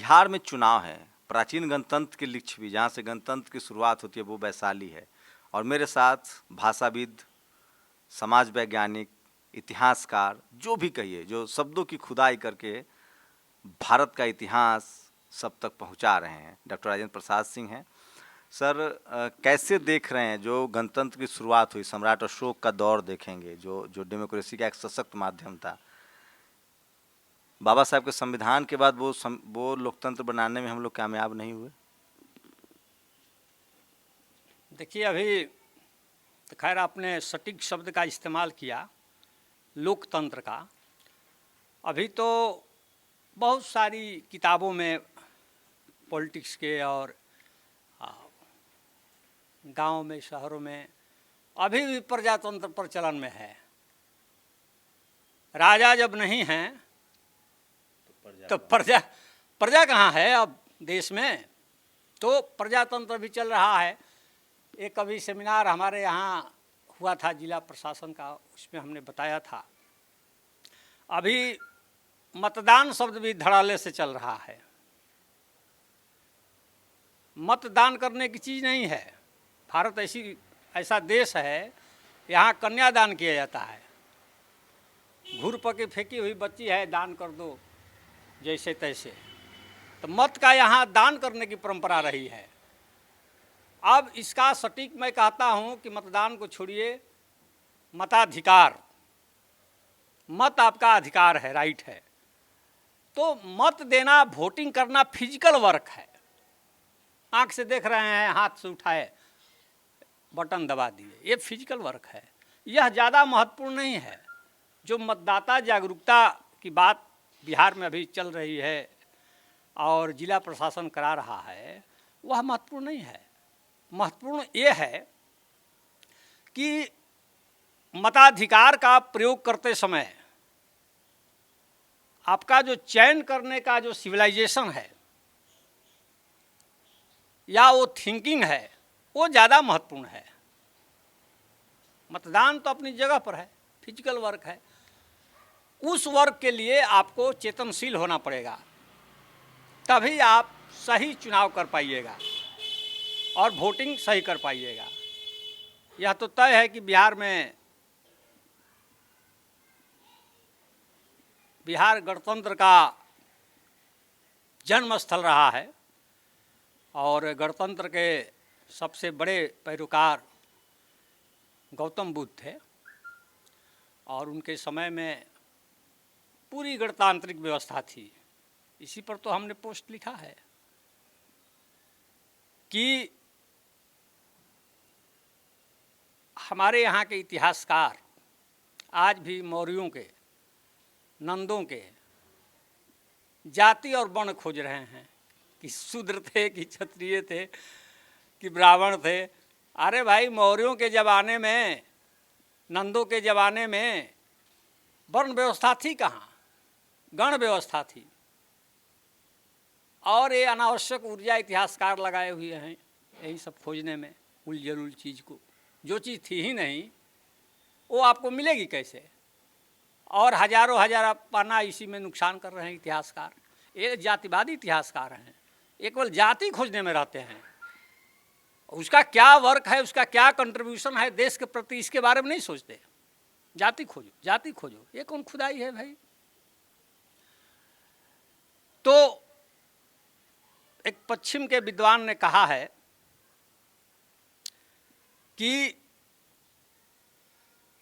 बिहार में चुनाव है, प्राचीन गणतंत्र की लिच्छवी जहाँ से गणतंत्र की शुरुआत होती है वो वैशाली है। और मेरे साथ भाषाविद, समाज वैज्ञानिक, इतिहासकार, जो भी कहिए, जो शब्दों की खुदाई करके भारत का इतिहास सब तक पहुंचा रहे हैं, डॉक्टर राजेंद्र प्रसाद सिंह हैं। सर, कैसे देख रहे हैं जो गणतंत्र की शुरुआत हुई, सम्राट अशोक का दौर देखेंगे, जो डेमोक्रेसी का एक सशक्त माध्यम था, बाबा साहब के संविधान के बाद वो लोकतंत्र बनाने में हम लोग कामयाब नहीं हुए? देखिए, अभी तो खैर आपने सटीक शब्द का इस्तेमाल किया, लोकतंत्र का। अभी तो बहुत सारी किताबों में पॉलिटिक्स के और गांव में, शहरों में अभी भी प्रजातंत्र प्रचलन में है। राजा जब नहीं हैं तो प्रजा कहाँ है अब देश में? तो प्रजातंत्र भी चल रहा है। एक अभी सेमिनार हमारे यहाँ हुआ था जिला प्रशासन का, उसमें हमने बताया था अभी मतदान शब्द भी धड़ाले से चल रहा है। मतदान करने की चीज़ नहीं है। भारत ऐसा देश है, यहाँ कन्यादान किया जाता है। घूर पके फेंकी हुई बच्ची है, दान कर दो जैसे तैसे। तो मत का यहाँ दान करने की परंपरा रही है। अब इसका सटीक मैं कहता हूँ कि मतदान को छोड़िए, मताधिकार, मत आपका अधिकार है, राइट है। तो मत देना, वोटिंग करना फिजिकल वर्क है। आंख से देख रहे हैं, हाथ से उठाए, बटन दबा दिए, ये फिजिकल वर्क है। यह ज़्यादा महत्वपूर्ण नहीं है। जो मतदाता जागरूकता की बात बिहार में अभी चल रही है और जिला प्रशासन करा रहा है, वह महत्वपूर्ण नहीं है। महत्वपूर्ण ये है कि मताधिकार का प्रयोग करते समय आपका जो चयन करने का जो सिविलाइजेशन है या वो थिंकिंग है, वो ज़्यादा महत्वपूर्ण है। मतदान तो अपनी जगह पर है, फिजिकल वर्क है। उस वर्क के लिए आपको चेतनशील होना पड़ेगा, तभी आप सही चुनाव कर पाइएगा और वोटिंग सही कर पाइएगा। यह तो तय है कि बिहार गणतंत्र का जन्म स्थल रहा है और गणतंत्र के सबसे बड़े पैरोकार गौतम बुद्ध थे और उनके समय में पूरी गणतांत्रिक व्यवस्था थी। इसी पर तो हमने पोस्ट लिखा है कि हमारे यहाँ के इतिहासकार आज भी मौर्यों के, नंदों के जाति और वर्ण खोज रहे हैं कि शूद्र थे कि क्षत्रिय थे कि ब्राह्मण थे। अरे भाई, मौर्यों के ज़माने में, नंदों के ज़माने में वर्ण व्यवस्था थी कहाँ? गण व्यवस्था थी। और ये अनावश्यक ऊर्जा इतिहासकार लगाए हुए हैं यही सब खोजने में, उलझुल चीज़ को। जो चीज़ थी ही नहीं वो आपको मिलेगी कैसे? और हजारों हजार पन्ना इसी में नुकसान कर रहे हैं इतिहासकार। ये जातिवादी इतिहासकार हैं, ये केवल जाति खोजने में रहते हैं। उसका क्या वर्क है, उसका क्या कंट्रीब्यूशन है देश के प्रति, इसके बारे में नहीं सोचते। जाति खोजो, जाति खोजो, ये कौन खुदाई है भाई? तो एक पश्चिम के विद्वान ने कहा है कि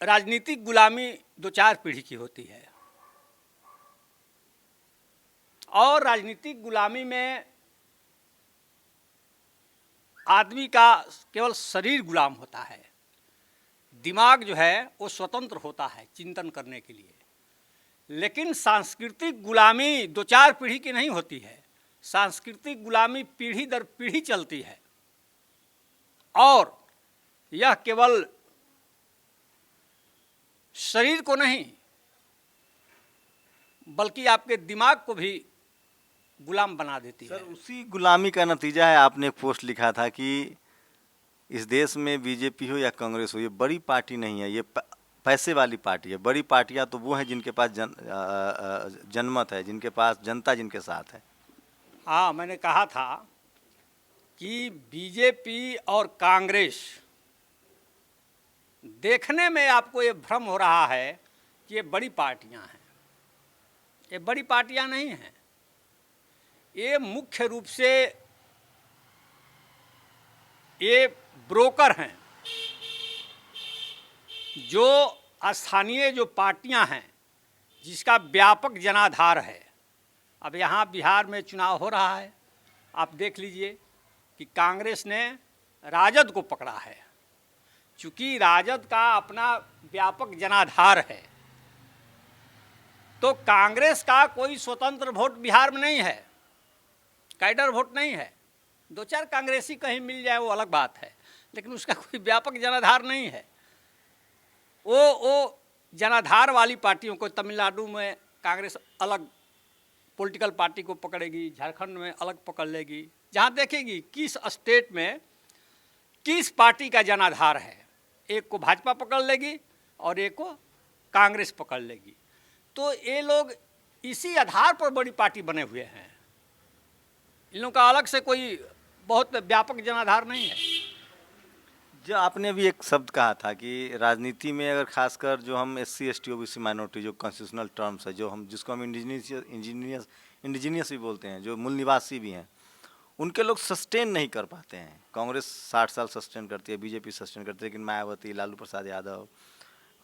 राजनीतिक गुलामी 2-4 पीढ़ी की होती है और राजनीतिक गुलामी में आदमी का केवल शरीर गुलाम होता है, दिमाग जो है वो स्वतंत्र होता है चिंतन करने के लिए। लेकिन सांस्कृतिक गुलामी 2-4 पीढ़ी की नहीं होती है। सांस्कृतिक गुलामी पीढ़ी दर पीढ़ी चलती है और यह केवल शरीर को नहीं बल्कि आपके दिमाग को भी गुलाम बना देती है। सर, उसी गुलामी का नतीजा है, आपने एक पोस्ट लिखा था कि इस देश में बीजेपी हो या कांग्रेस हो, ये बड़ी पार्टी नहीं है, ये पैसे वाली पार्टी है। बड़ी पार्टियां तो वो हैं जिनके पास जनमत है, जिनके पास जनता जिनके साथ है। हाँ, मैंने कहा था कि बीजेपी और कांग्रेस, देखने में आपको ये भ्रम हो रहा है कि ये बड़ी पार्टियां हैं। ये बड़ी पार्टियां नहीं हैं। ये मुख्य रूप से ये ब्रोकर हैं, जो स्थानीय जो पार्टियां हैं, जिसका व्यापक जनाधार है। अब यहाँ बिहार में चुनाव हो रहा है, आप देख लीजिए कि कांग्रेस ने राजद को पकड़ा है। चूँकि राजद का अपना व्यापक जनाधार है, तो कांग्रेस का कोई स्वतंत्र वोट बिहार में नहीं है, कैडर वोट नहीं है। दो चार कांग्रेसी कहीं मिल जाए वो अलग बात है, लेकिन उसका कोई व्यापक जनाधार नहीं है। वो जनाधार वाली पार्टियों को, तमिलनाडु में कांग्रेस अलग पॉलिटिकल पार्टी को पकड़ेगी, झारखंड में अलग पकड़ लेगी, जहाँ देखेगी किस स्टेट में किस पार्टी का जनाधार है। एक को भाजपा पकड़ लेगी और एक को कांग्रेस पकड़ लेगी। तो ये लोग इसी आधार पर बड़ी पार्टी बने हुए हैं। इन लोगों का अलग से कोई बहुत व्यापक जनाधार नहीं है। जो आपने भी एक शब्द कहा था कि राजनीति में अगर खासकर जो हम SC ST OBC माइनॉरिटी, जो कॉन्स्टिट्यूशनल टर्म्स है, जो हम जिसको हम इंडिजीनियस भी बोलते हैं, जो मूल निवासी भी हैं, उनके लोग सस्टेन नहीं कर पाते हैं। कांग्रेस 60 साल सस्टेन करती है, बीजेपी सस्टेन करती है, लेकिन मायावती, लालू प्रसाद यादव,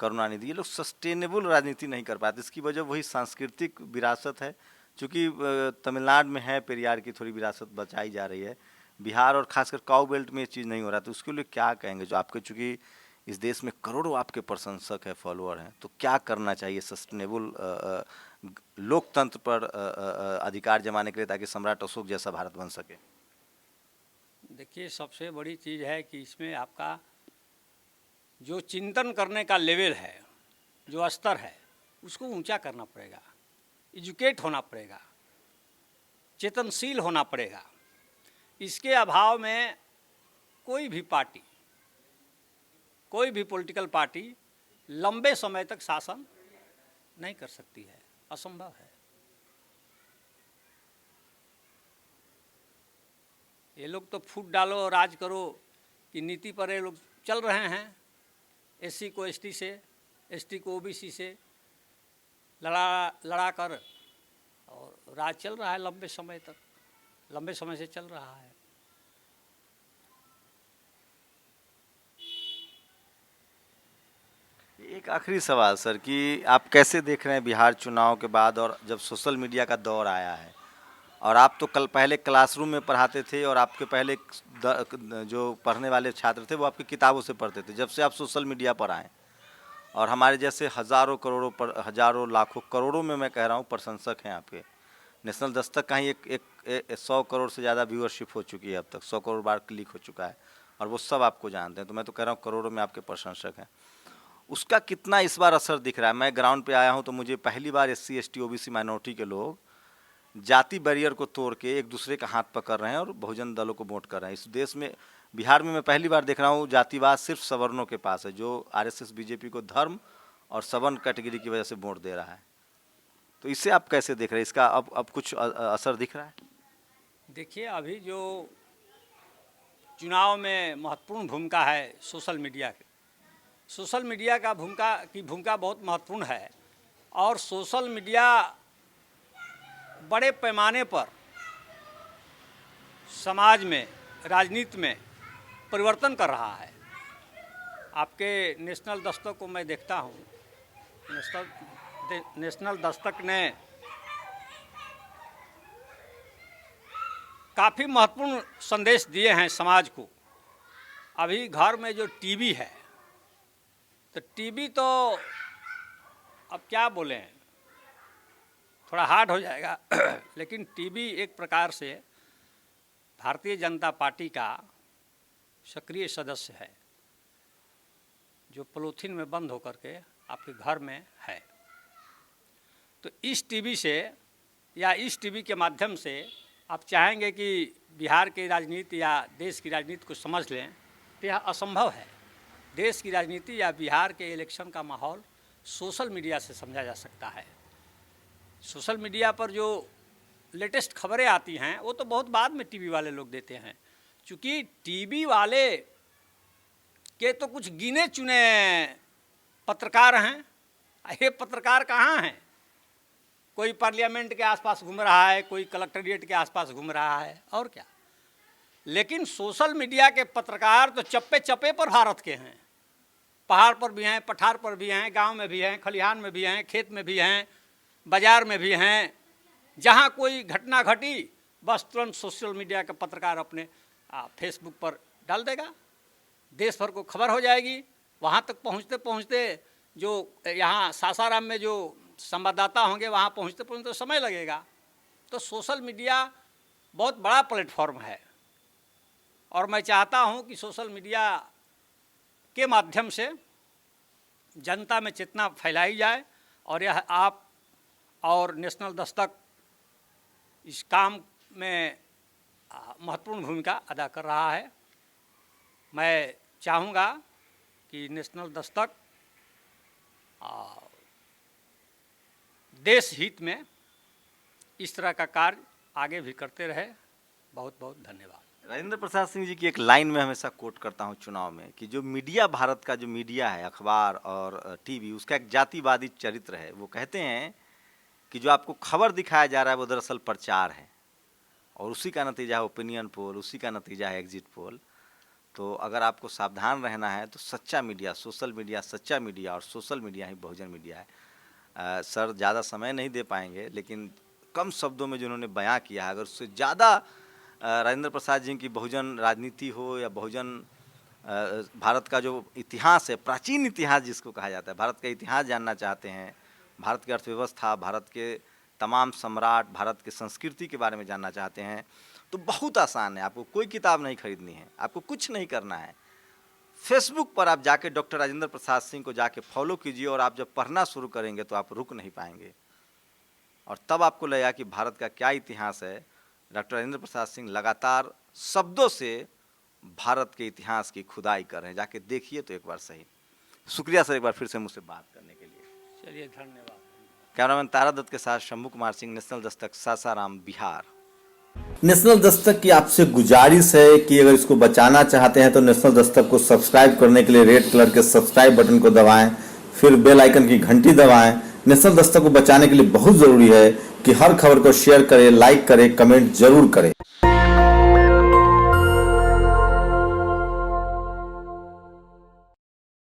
करुणानिधि, ये लोग सस्टेनेबल राजनीति नहीं कर पाते। इसकी वजह वही सांस्कृतिक विरासत है। चूँकि तमिलनाडु में है, पेरियार की थोड़ी विरासत बचाई जा रही है, बिहार और खासकर काउ बेल्ट में ये चीज़ नहीं हो रहा। तो उसके लिए क्या कहेंगे, जो आपके चूँकि इस देश में करोड़ों आपके प्रशंसक है, फॉलोअर हैं, तो क्या करना चाहिए सस्टेनेबल लोकतंत्र पर अधिकार जमाने के लिए, ताकि सम्राट अशोक जैसा भारत बन सके? देखिए, सबसे बड़ी चीज़ है कि इसमें आपका जो चिंतन करने का लेवल है, जो स्तर है, उसको ऊंचा करना पड़ेगा, एजुकेट होना पड़ेगा, चेतनशील होना पड़ेगा। इसके अभाव में कोई भी पार्टी, कोई भी पॉलिटिकल पार्टी लंबे समय तक शासन नहीं कर सकती है, असंभव है। ये लोग तो फूट डालो और राज करो की नीति पर ये लोग चल रहे हैं। SC को ST से, ST को OBC से लड़ा कर और राज चल रहा है लंबे समय तक, लंबे समय से चल रहा है। एक आखिरी सवाल सर, कि आप कैसे देख रहे हैं बिहार चुनाव के बाद, और जब सोशल मीडिया का दौर आया है, और आप तो कल पहले क्लासरूम में पढ़ाते थे, और आपके पहले जो पढ़ने वाले छात्र थे वो आपकी किताबों से पढ़ते थे। जब से आप सोशल मीडिया पर आए, और हमारे जैसे हज़ारों करोड़ों पर, हज़ारों लाखों करोड़ों में मैं कह रहा हूँ प्रशंसक हैं आपके। नेशनल दस्तक का ही एक 100 करोड़ से ज़्यादा व्यूअरशिप हो चुकी है अब तक, 100 करोड़ बार क्लिक हो चुका है, और वो सब आपको जानते हैं। तो मैं तो कह रहा हूँ करोड़ों में आपके प्रशंसक हैं। उसका कितना इस बार असर दिख रहा है? मैं ग्राउंड पे आया हूँ तो मुझे पहली बार SC ST OBC माइनॉरिटी के लोग जाति बैरियर को तोड़ के एक दूसरे का हाथ पकड़ रहे हैं और बहुजन दलों को वोट कर रहे हैं। इस देश में, बिहार में मैं पहली बार देख रहा हूँ जातिवाद सिर्फ सवर्णों के पास है, जो RSS BJP को धर्म और सवर्ण कैटेगरी की वजह से वोट दे रहा है। तो इसे आप कैसे देख रहे हैं? इसका अब कुछ असर दिख रहा है? देखिए, अभी जो चुनाव में महत्वपूर्ण भूमिका है सोशल मीडिया की, सोशल मीडिया का भूमिका बहुत महत्वपूर्ण है। और सोशल मीडिया बड़े पैमाने पर समाज में, राजनीति में परिवर्तन कर रहा है। आपके नेशनल दस्तक को मैं देखता हूँ, नेशनल दस्तक ने काफ़ी महत्वपूर्ण संदेश दिए हैं समाज को। अभी घर में जो टीवी है, तो टीवी तो अब क्या बोलें, थोड़ा हार्ड हो जाएगा लेकिन टीवी एक प्रकार से भारतीय जनता पार्टी का सक्रिय सदस्य है, जो पॉलीथीन में बंद होकर के आपके घर में है। तो इस टीवी से या इस टीवी के माध्यम से आप चाहेंगे कि बिहार की राजनीति या देश की राजनीति को समझ लें, तो यह असंभव है। देश की राजनीति या बिहार के इलेक्शन का माहौल सोशल मीडिया से समझा जा सकता है। सोशल मीडिया पर जो लेटेस्ट खबरें आती हैं वो तो बहुत बाद में टीवी वाले लोग देते हैं, क्योंकि टीवी वाले के तो कुछ गिने चुने पत्रकार हैं। ये पत्रकार कहाँ हैं? कोई पार्लियामेंट के आसपास घूम रहा है, कोई कलेक्ट्रेट के आसपास घूम रहा है, और क्या। लेकिन सोशल मीडिया के पत्रकार तो चप्पे चप्पे पर भारत के हैं। पहाड़ पर भी हैं, पठार पर भी हैं, गांव में भी हैं, खलिहान में भी हैं, खेत में भी हैं, बाजार में भी हैं। जहां कोई घटना घटी बस तुरंत सोशल मीडिया का पत्रकार अपने फेसबुक पर डाल देगा, देश भर को खबर हो जाएगी। वहां तक पहुंचते पहुंचते जो यहाँ सासाराम में जो संवाददाता होंगे वहाँ पहुँचते पहुँचते समय लगेगा। तो सोशल मीडिया बहुत बड़ा प्लेटफॉर्म है और मैं चाहता हूँ कि सोशल मीडिया के माध्यम से जनता में चेतना फैलाई जाए, और यह आप और नेशनल दस्तक इस काम में महत्वपूर्ण भूमिका अदा कर रहा है। मैं चाहूँगा कि नेशनल दस्तक देश हित में इस तरह का कार्य आगे भी करते रहे। बहुत बहुत धन्यवाद। राजेंद्र प्रसाद सिंह जी की एक लाइन में हमेशा कोट करता हूं चुनाव में कि जो मीडिया, भारत का जो मीडिया है, अखबार और टीवी, उसका एक जातिवादी चरित्र है। वो कहते हैं कि जो आपको खबर दिखाया जा रहा है वो दरअसल प्रचार है, और उसी का नतीजा है ओपिनियन पोल, उसी का नतीजा है एग्जिट पोल। तो अगर आपको सावधान रहना है तो सच्चा मीडिया, सोशल मीडिया सच्चा मीडिया, और सोशल मीडिया ही बहुजन मीडिया है। सर ज़्यादा समय नहीं दे पाएंगे, लेकिन कम शब्दों में जिन्होंने बयां किया है, अगर उससे ज़्यादा राजेंद्र प्रसाद जी की बहुजन राजनीति हो या बहुजन भारत का जो इतिहास है, प्राचीन इतिहास जिसको कहा जाता है, भारत का इतिहास जानना चाहते हैं, भारत की अर्थव्यवस्था, भारत के तमाम सम्राट, भारत की संस्कृति के बारे में जानना चाहते हैं, तो बहुत आसान है। आपको कोई किताब नहीं खरीदनी है, आपको कुछ नहीं करना है। फेसबुक पर आप जाके डॉक्टर राजेंद्र प्रसाद सिंह को जाके फॉलो कीजिए, और आप जब पढ़ना शुरू करेंगे तो आप रुक नहीं पाएंगे, और तब आपको लगेगा कि भारत का क्या इतिहास है। डॉक्टर राजेंद्र प्रसाद सिंह लगातार शब्दों से भारत के इतिहास की खुदाई कर रहे हैं, जाके देखिए तो एक बार सही। शुक्रिया सर एक बार फिर से मुझसे बात करने के लिए। चलिए धन्यवाद। कैमरामैन तारा दत्त के साथ शंभू कुमार सिंह, नेशनल दस्तक, सासाराम, बिहार। नेशनल दस्तक की आपसे गुजारिश है कि अगर इसको बचाना चाहते हैं तो नेशनल दस्तक को सब्सक्राइब करने के लिए रेड कलर के सब्सक्राइब बटन को दबाएं, फिर बेल आइकन की घंटी दबाएं। नेशनल दस्तक को बचाने के लिए बहुत जरूरी है कि हर खबर को शेयर करें, लाइक करें, कमेंट जरूर करें।